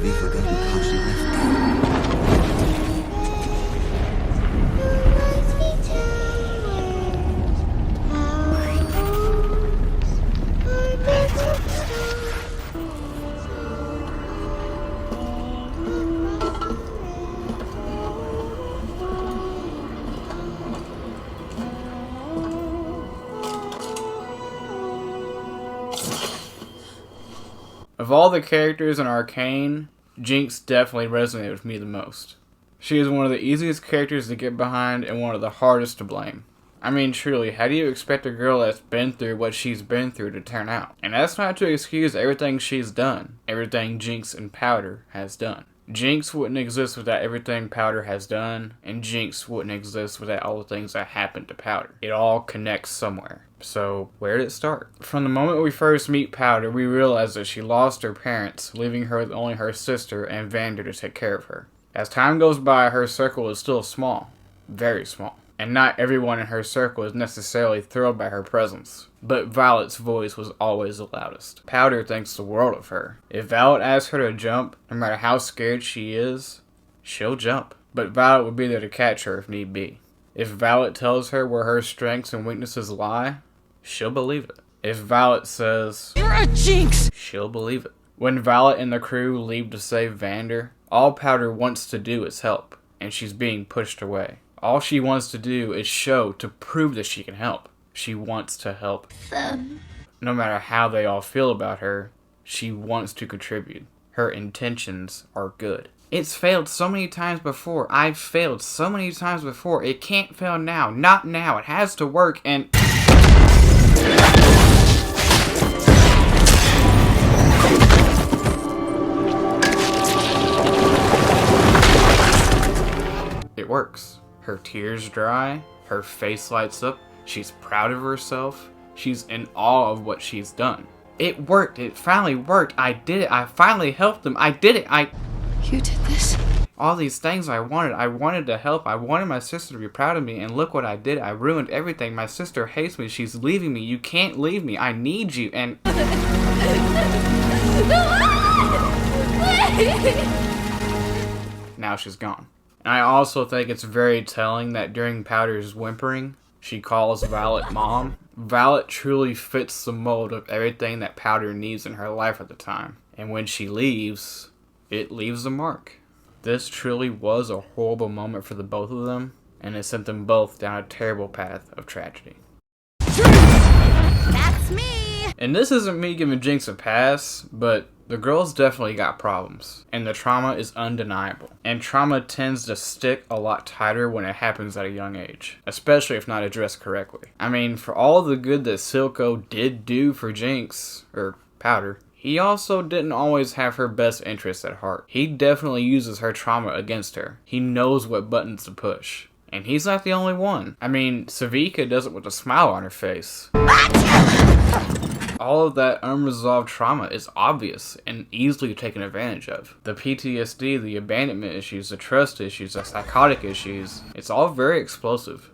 Have you forgotten how she left you? Of all the characters in Arcane, Jinx definitely resonated with me the most. She is one of the easiest characters to get behind and one of the hardest to blame. I mean, truly, how do you expect a girl that's been through what she's been through to turn out? And that's not to excuse everything she's done, everything Jinx and Powder has done. Jinx wouldn't exist without everything Powder has done, and Jinx wouldn't exist without all the things that happened to Powder. It all connects somewhere. So, where did it start? From the moment we first meet Powder, we realize that she lost her parents, leaving her with only her sister and Vander to take care of her. As time goes by, her circle is still small. Very small. And not everyone in her circle is necessarily thrilled by her presence. But Violet's voice was always the loudest. Powder thinks the world of her. If Violet asks her to jump, no matter how scared she is, she'll jump. But Violet will be there to catch her if need be. If Violet tells her where her strengths and weaknesses lie, she'll believe it. If Violet says, "You're a Jinx," she'll believe it. When Violet and the crew leave to save Vander, all Powder wants to do is help, and she's being pushed away. All she wants to do is show to prove that she can help. She wants to help them. No matter how they all feel about her, she wants to contribute. Her intentions are good. It's failed so many times before. I've failed so many times before. It can't fail now. Not now. It has to work, and it works. Her tears dry, her face lights up, she's proud of herself, she's in awe of what she's done. It worked, it finally worked, I did it, I finally helped them, I did it, You did this? All these things I wanted to help, I wanted my sister to be proud of me, and look what I did, I ruined everything, my sister hates me, she's leaving me, you can't leave me, I need you, and now she's gone. And I also think it's very telling that during Powder's whimpering, she calls Violet Mom. Violet truly fits the mold of everything that Powder needs in her life at the time. And when she leaves, it leaves a mark. This truly was a horrible moment for the both of them, and it sent them both down a terrible path of tragedy. That's me! And this isn't me giving Jinx a pass, but the girl's definitely got problems, and the trauma is undeniable. And trauma tends to stick a lot tighter when it happens at a young age, especially if not addressed correctly. I mean, for all the good that Silco did do for Jinx, or Powder, he also didn't always have her best interests at heart. He definitely uses her trauma against her. He knows what buttons to push. And he's not the only one. I mean, Savika does it with a smile on her face. All of that unresolved trauma is obvious and easily taken advantage of. The PTSD, the abandonment issues, the trust issues, the psychotic issues, it's all very explosive.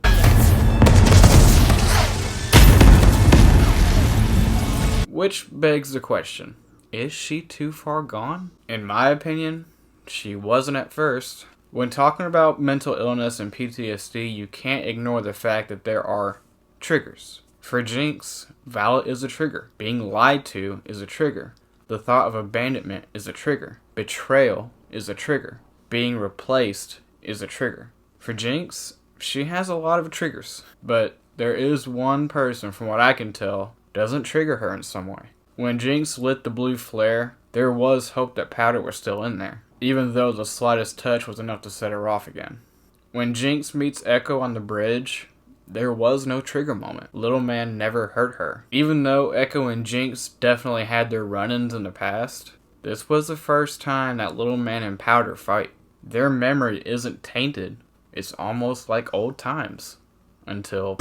Which begs the question, is she too far gone? In my opinion, she wasn't at first. When talking about mental illness and PTSD, you can't ignore the fact that there are triggers. For Jinx, Violet is a trigger. Being lied to is a trigger. The thought of abandonment is a trigger. Betrayal is a trigger. Being replaced is a trigger. For Jinx, she has a lot of triggers. But there is one person, from what I can tell, doesn't trigger her in some way. When Jinx lit the blue flare, there was hope that Powder was still in there, even though the slightest touch was enough to set her off again. When Jinx meets Echo on the bridge, there was no trigger moment. Little Man never hurt her. Even though Echo and Jinx definitely had their run-ins in the past, this was the first time that Little Man and Powder fight. Their memory isn't tainted. It's almost like old times. Until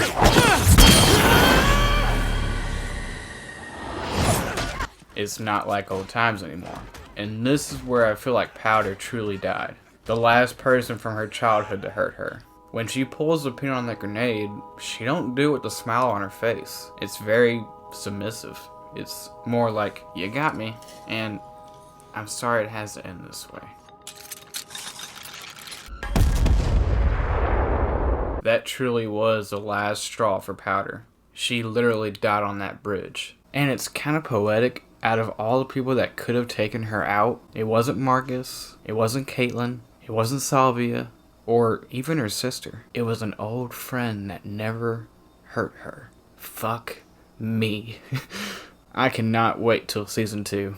it's not like old times anymore. And this is where I feel like Powder truly died. The last person from her childhood to hurt her. When she pulls the pin on that grenade, she don't do it with a smile on her face. It's very submissive. It's more like, you got me, and I'm sorry it has to end this way. That truly was the last straw for Powder. She literally died on that bridge. And it's kind of poetic. Out of all the people that could have taken her out, it wasn't Marcus, it wasn't Caitlyn, it wasn't Salvia, or even her sister. It was an old friend that never hurt her. Fuck me. I cannot wait till season 2.